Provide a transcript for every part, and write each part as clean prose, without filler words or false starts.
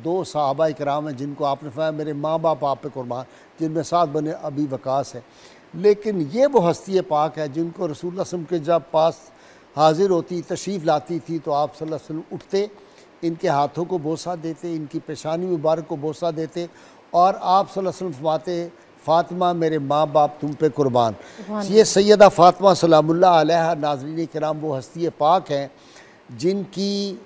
दो सहाबा इकराम हैं जिनको आपने फरमाया मेरे माँ बाप आप पे कुर्बान, जिनमें साथ बने अबी वकास है। लेकिन ये वो हस्ती पाक है जिनको रसूलुल्लाह सल्लल्लाहु अलैहि वसल्लम के जब पास हाजिर होती, तशरीफ़ लाती थी तो आप सल्लल्लाहु अलैहि वसल्लम उठते, इनके हाथों को बोसा देते, इनकी पेशानी मुबारक को बोसा देते और आप सल्लल्लाहु अलैहि वसल्लम फरमाते फ़ातिमा मेरे माँ बाप तुम पे कुर्बान। ये सैयदा फ़ातिमा सलामुल्लाह अलैहा नाज़रीन किराम वो हस्ती पाक हैं जिनकी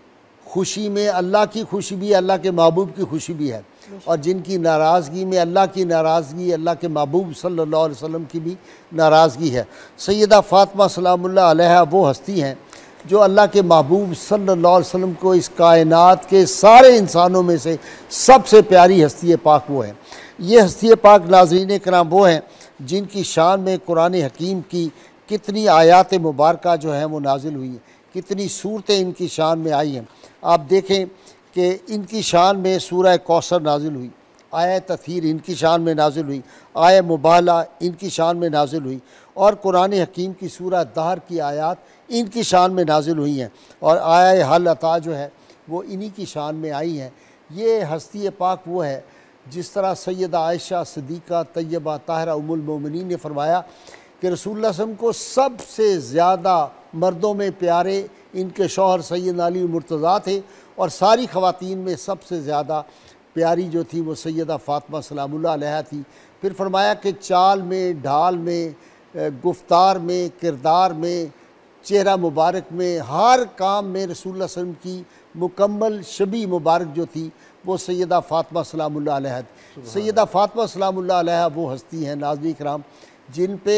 खुशी में अल्लाह की खुशी भी है, अल्लाह के महबूब की खुशी भी है, और जिनकी नाराज़गी में अल्लाह की नाराज़गी, अल्लाह के महबूब सल्लल्लाहु अलैहि वसल्लम की भी नाराज़गी है। सैयदा फ़ातिमा सलामुल्लाह अलैहा वो हस्ती हैं जो अल्लाह के महबूब सल्लल्लाहु अलैहि वसल्लम को इस कायनात के सारे इंसानों में से सबसे प्यारी हस्ती पाक वो है। ये हस्ती पाक नाज़रीन कराम वो हैं जिनकी शान में कुरान हकीम की कितनी आयात मुबारक जो हैं वो नाजिल हुई हैं, कितनी सूरतें इनकी शान में आई हैं। आप देखें कि इनकी शान में सूरह कौसर नाजिल हुई, आया तथीर इनकी शान में नाजिल हुई, आया मुबाला इनकी शान में नाजिल हुई, और कुरान हकीम की सूरह दहर की आयात इनकी शान में नाजिल हुई हैं, और आया हल अता जो है वो इन्हीं की शान में आई हैं। ये हस्ती पाक वो है जिस तरह सैयदा आयशा सिद्दीक़ा तैयबा ताहिरा उम्मुल मोमिनीन ने फरमाया कि रसूलुल्लाह सल्लल्लाहु अलैहि वसल्लम को सबसे ज़्यादा मर्दों में प्यारे इनके शौहर सैयद अली मुर्तज़ा थे, और सारी ख़वातीन में सबसे ज़्यादा प्यारी जो थी वो सैयदा फ़ातिमा सलामुल्लाह अलैहा थी। फिर फरमाया कि चाल में, ढाल में, गुफ्तार में, किरदार में, चेहरा मुबारक में, हर काम में रसूलुल्लाह सल्लल्लाहु अलैहि वसल्लम की मुकम्मल शबी मुबारक जो थी वो सैयदा फ़ातिमा सलामुल्लाह अलैहा थी। सैयदा फ़ातिमा सलामुल्लाह अलैहा वो हस्ती हैं नाज़रीन किराम जिन पे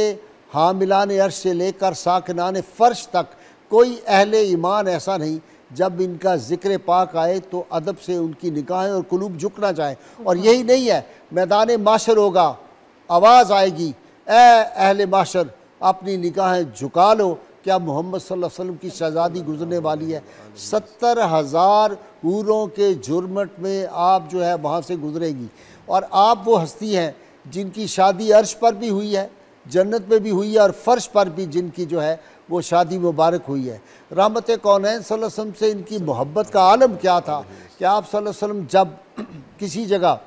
हामिलान अर्श से लेकर साकिनान फ़र्श तक कोई अहले ईमान ऐसा नहीं जब इनका ज़िक्र पाक आए तो अदब से उनकी निगाहें और कुलूब झुकना चाहें। और यही नहीं है, मैदान माशर होगा, आवाज़ आएगी, ए अहले माशर अपनी निगाहें झुका लो, क्या मोहम्मद सल्लल्लाहु अलैहि वसल्लम की शहज़ादी गुजरने वाली है। 70,000 हूरों के झुरमट में आप जो है वहाँ से गुजरेगी, और आप वो हस्ती हैं जिनकी शादी अर्श पर भी हुई है, जन्नत में भी हुई है, और फ़र्श पर भी जिनकी जो है वो शादी मुबारक हुई है। रहमत कौनैन सल्लल्लाहु अलैहि वसल्लम से इनकी मोहब्बत का आलम क्या था कि आप सल्लल्लाहु अलैहि वसल्लम जब किसी जगह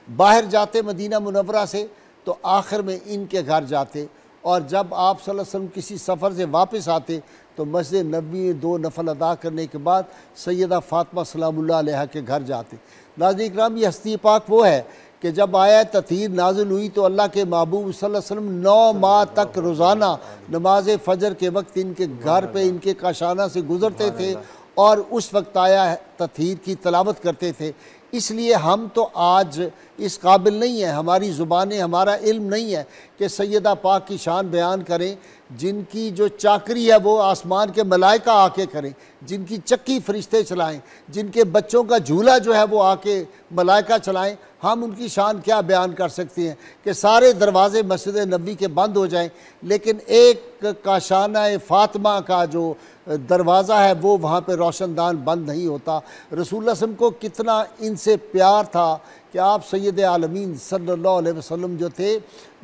बाहर जाते मदीना मुनव्वरा से तो आखिर में इनके घर जाते, और जब आप सल्लल्लाहु अलैहि वसल्लम किसी सफ़र से वापस आते तो मस्जिद नबवी में 2 नफल अदा करने के बाद सैयदा फ़ातिमा सलामुल्लाह अलैहा के घर जाते। नाज़रीन इकराम ये हस्ती पाक वो है कि जब आया ततीर नाजिल हुई तो अल्लाह के महबूब सल्लल्लाहु अलैहि वसल्लम 9 माह तक रोज़ाना नमाज फ़जर के वक्त इनके घर पे इनके काशाना से गुज़रते थे, और उस वक्त आया ततीर की तलावत करते थे। इसलिए हम तो आज इस काबिल नहीं है, हमारी ज़ुबानें, हमारा इल्म नहीं है कि सैयदा पाक की शान बयान करें, जिनकी जो चाकरी है वो आसमान के मलाइका आके करें, जिनकी चक्की फरिश्ते चलाएं, जिनके बच्चों का झूला जो है वो आके मलाइका चलाएं। हम उनकी शान क्या बयान कर सकते हैं कि सारे दरवाज़े मस्जिद नबी के बंद हो जाएं, लेकिन एक काशाना फ़ातिमा का जो दरवाज़ा है वो वहाँ पे रोशनदान बंद नहीं होता। रसूलुल्लाह सल्लल्लाहु अलैहि वसल्लम को कितना इनसे प्यार था कि आप सैयद आलमीन सल्लल्लाहु अलैहि वसल्लम जो थे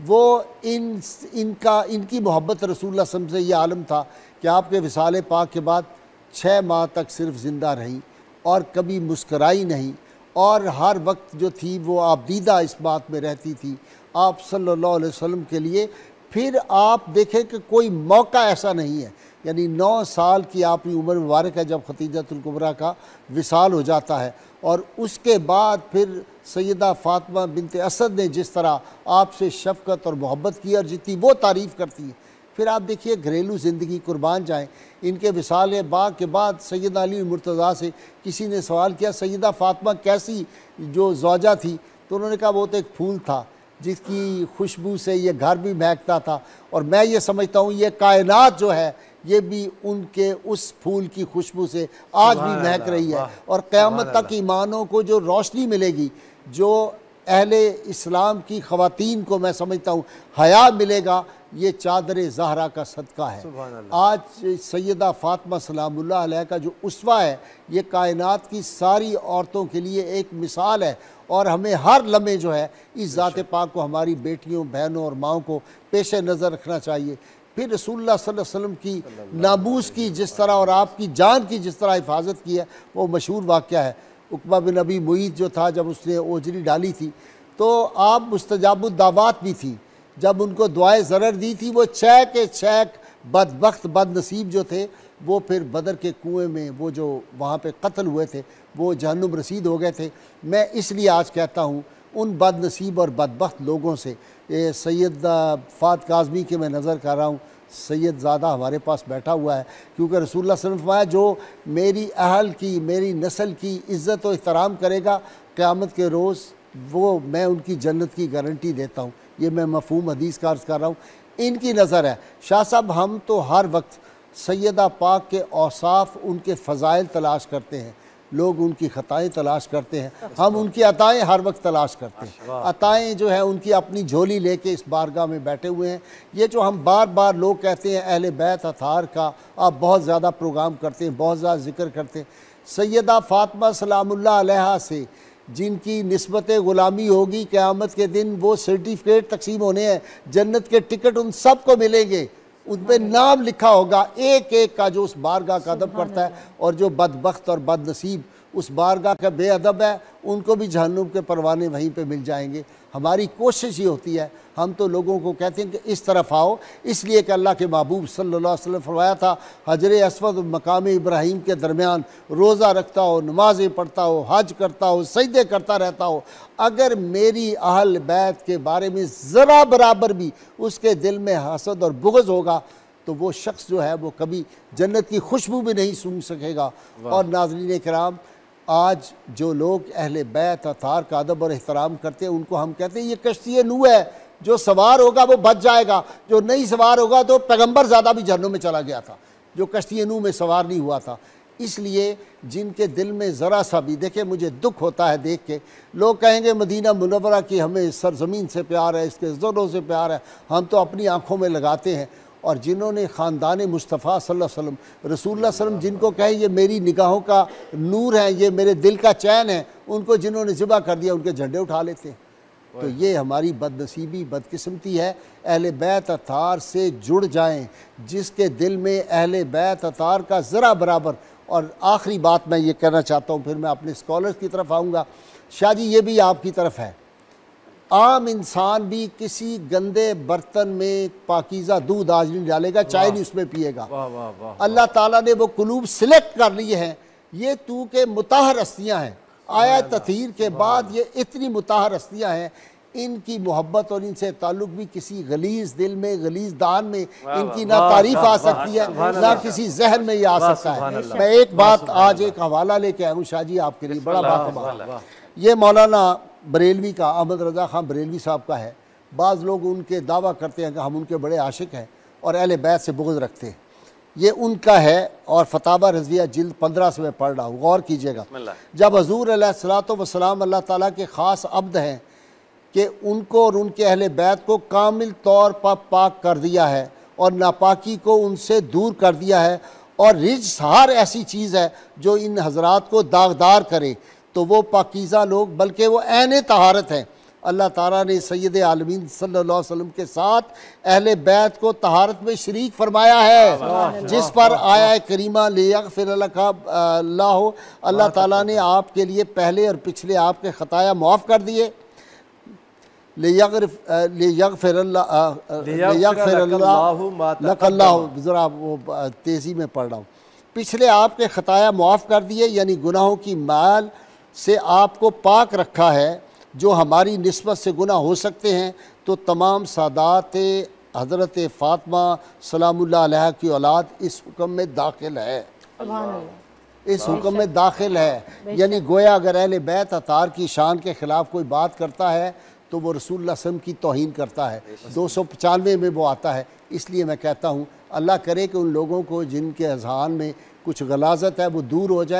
वो इनकी मोहब्बत रसूलुल्लाह सल्लल्लाहु अलैहि वसल्लम से ये आलम था कि आपके विसाले पाक के बाद 6 माह तक सिर्फ ज़िंदा रही और कभी मुस्कराई नहीं, और हर वक्त जो थी वो आबदीदा इस बात में रहती थी आप सल्लल्लाहु अलैहि वसल्लम के लिए। फिर आप देखें कि कोई मौका ऐसा नहीं है, यानी 9 साल की आपकी उम्र मुबारक है जब खतीजतुल कुबरा का विसाल हो जाता है, और उसके बाद फिर सैयदा फ़ातिमा बिनते असद ने जिस तरह आपसे शफ़क़त और मोहब्बत की और जितनी वो तारीफ़ करती है। फिर आप देखिए घरेलू ज़िंदगी कुर्बान जाएँ, इनके विसाल बाग के बाद सैयद अली मुर्तज़ा से किसी ने सवाल किया सैयदा फ़ातिमा कैसी जो ज़ौजा थी, तो उन्होंने कहा वो तो एक फूल था जिसकी खुशबू से ये घर भी महकता था, और मैं ये समझता हूँ ये कायनात जो है ये भी उनके उस फूल की खुशबू से आज भी महक रही है। और क़यामत तक ईमानों को जो रोशनी मिलेगी, जो अहले इस्लाम की ख़वातीन को मैं समझता हूँ हया मिलेगा, ये चादर ज़हरा का सदका है। आज सैयदा फ़ातिमा सलामुल्लाह अलैहा का जो उसवा है ये कायनात की सारी औरतों के लिए एक मिसाल है, और हमें हर लम्हे जो है इस ज़ात पाक को हमारी बेटियों, बहनों और माओं को पेश नज़र रखना चाहिए। फिर रसूलुल्लाह सल्लल्लाहु अलैहि वसल्लम की नामूस की जिस तरह और आपकी जान की जिस तरह हिफाजत की है वो मशहूर वाक़या है। उकबा बिन अबी मुईत जो था, जब उसने ओजरी डाली थी तो आप मुस्तजाबुद्दावात भी थी, जब उनको दुआए ज़रर दी थी वो छः के छः बदबख्त बदनसीब जो थे वो फिर बदर के कुएं में वो जो वहाँ पे कत्ल हुए थे वो जहन्नुम रसीद हो गए थे। मैं इसलिए आज कहता हूँ उन बदनसीब और बदबख्त लोगों से, ये सैयद फ़ात काज़मी के मैं नज़र कर रहा हूँ, सैयद ज़ादा हमारे पास बैठा हुआ है, क्योंकि रसूलुल्लाह सल्लल्लाहु अलैहि वसल्लम फरमाया जो मेरी अहल की, मेरी नस्ल की इज़्ज़त और एहतराम करेगा क़यामत के रोज़ वो मैं उनकी जन्नत की गारंटी देता हूँ। ये मैं मफ़हूम हदीस का अर्ज़ कर रहा हूँ, इनकी नज़र है। शाह साहब हम तो हर वक्त सैयदा पाक के औसाफ, उनके फ़ज़ाइल तलाश करते हैं, लोग उनकी ख़ताएँ तलाश करते हैं, हम उनकी अताएँ हर वक्त तलाश करते हैं। अताएँ जो है उनकी अपनी झोली लेके इस बारगाह में बैठे हुए हैं। ये जो हम बार बार लोग कहते हैं अहले बैत अतार का आप बहुत ज़्यादा प्रोग्राम करते हैं, बहुत ज़्यादा ज़िक्र करते हैं, सैयदा फ़ातिमा सलामुल्लाह अलैहा से जिनकी निस्बत ग़ुलामी होगी क़यामत के दिन, वो सर्टिफिकेट तकसीम होने हैं, जन्नत के टिकट उन सब को मिलेंगे, उन पर नाम लिखा होगा एक एक का जो उस बारगाह का अदब करता है। और जो बदबख्त और बदनसीब उस बारगाह का बेअदब है उनको भी जहन्नुम के परवाने वहीं पे मिल जाएंगे। हमारी कोशिश ये होती है, हम तो लोगों को कहते हैं कि इस तरफ आओ, इसलिए कि अल्लाह के महबूब सल्लल्लाहु अलैहि वसल्लम फरमाया था हजर अस्वद मकाम इब्राहीम के दरमियान रोज़ा रखता हो, नमाज़ें पढ़ता हो, हज करता हो, सजदे करता रहता हो, अगर मेरी अहल बैत के बारे में ज़रा बराबर भी उसके दिल में हसद और बुग़्ज़ होगा तो वो शख्स जो है वो कभी जन्नत की खुशबू भी नहीं सूंघ सकेगा। और नाज़रीन किराम, आज जो लोग अहले बैत अतार का अदब और एहतराम करते हैं उनको हम कहते हैं ये कश्ती नूह है, जो सवार होगा वो बच जाएगा, जो नहीं सवार होगा तो पैगंबर ज़्यादा भी जहन्नुम में चला गया था, जो कश्ती नूह में सवार नहीं हुआ था। इसलिए जिनके दिल में ज़रा सा भी, देखे मुझे दुख होता है देख के, लोग कहेंगे मदीना मुनव्वरा की हमें सरज़मीन से प्यार है, इसके ज़रों से प्यार है, हम तो अपनी आँखों में लगाते हैं। और जिन्होंने ख़ानदान मुस्तफ़ा सल्लल्लाहु अलैहि वसल्लम रसूलुल्लाह सल्लल्लाहु अलैहि वसल्लम जिनको कहे ये मेरी निगाहों का नूर है, ये मेरे दिल का चैन है, उनको जिन्होंने ज़िबा कर दिया उनके झंडे उठा लेते हैं। तो ये हमारी बदनसीबी बदकिस्मती है। अहले बैत अतार से जुड़ जाएं, जिसके दिल में अहले बैत अतार का ज़रा बराबर। और आखिरी बात मैं ये कहना चाहता हूँ, फिर मैं अपने स्कॉलर्स की तरफ आऊँगा। शाह जी ये भी आपकी तरफ है, आम इंसान भी किसी गंदे बर्तन में पाकीज़ा दूध आज नहीं डालेगा, चाय नहीं उसमें पिएगा। अल्लाह ताला ने वो कुलूब सिलेक्ट कर लिए हैं, ये तू के मुताहर हस्तियाँ हैं। आया ततीर के बाद ये इतनी मुताहर हस्तियाँ हैं, इनकी मोहब्बत और इनसे ताल्लुक़ भी किसी गलीज़ दिल में, गलीज़ दान में इनकी ना तारीफ़ आ सकती है, ना किसी जहन में ये आ सकता है। मैं एक बात आज एक हवाला लेके आया हूँ शाह जी आपके लिए, बड़ा बाकमाल। ये मौलाना बरेलवी का, अहमद रज़ा ख़ान बरेलवी साहब का है। बाज़ लोग उनके दावा करते हैं कि हम उनके बड़े आशिक हैं और अहले बैत से बुग़्ज़ रखते हैं। ये उनका है और फतावा रज़विया जिल्द 15 से मैं पढ़ रहा हूँ, गौर कीजिएगा। जब हज़ूर अलैहिस्सलातु वस्सलाम अल्लाह ताला के ख़ास अब्द हैं कि उनको और उनके अहले बैत को कामिल तौर पर पाक कर दिया है और नापाकी को उनसे दूर कर दिया है, और रिज्स हर ऐसी चीज़ है जो इन हज़रात को दागदार करे, तो वो पाकीज़ा लोग, बल्कि वो ऐन तहारत हैं। अल्लाह ताला ने सैयद आलमीन सल्लल्लाहु अलैहि वसल्लम के साथ अहले बैत को तहारत में शरीक फरमाया है, जिस पर आया करीमा लियग़फ़िर लका अल्लाह, अल्लाह ताला ने आपके लिए पहले और पिछले आपके ख़ताया माफ़ कर दिए। लियग़फ़िर अल्लाह, ज़रा वो तेज़ी में पढ़ रहा हूँ, पिछले आपके ख़ताया माफ़ कर दिए, यानी गुनाहों की माल से आपको पाक रखा है, जो हमारी निस्बत से गुनाह हो सकते हैं। तो तमाम सादात हज़रत फ़ातिमा सलामुल्लाह अलैहा की औलाद इस हुक्म में दाखिल है, इस हुक्म में दाखिल है। यानी गोया अगर अहले बैत अतार की शान के ख़िलाफ़ कोई बात करता है तो वो रसूलुल्लाह सल्लल्लाहु अलैहि वसल्लम की तौहीन करता है। 295 में वो आता है। इसलिए मैं कहता हूँ अल्लाह करे कि उन लोगों को जिनके अज़हान में कुछ गलाज़त है वो दूर हो जाए।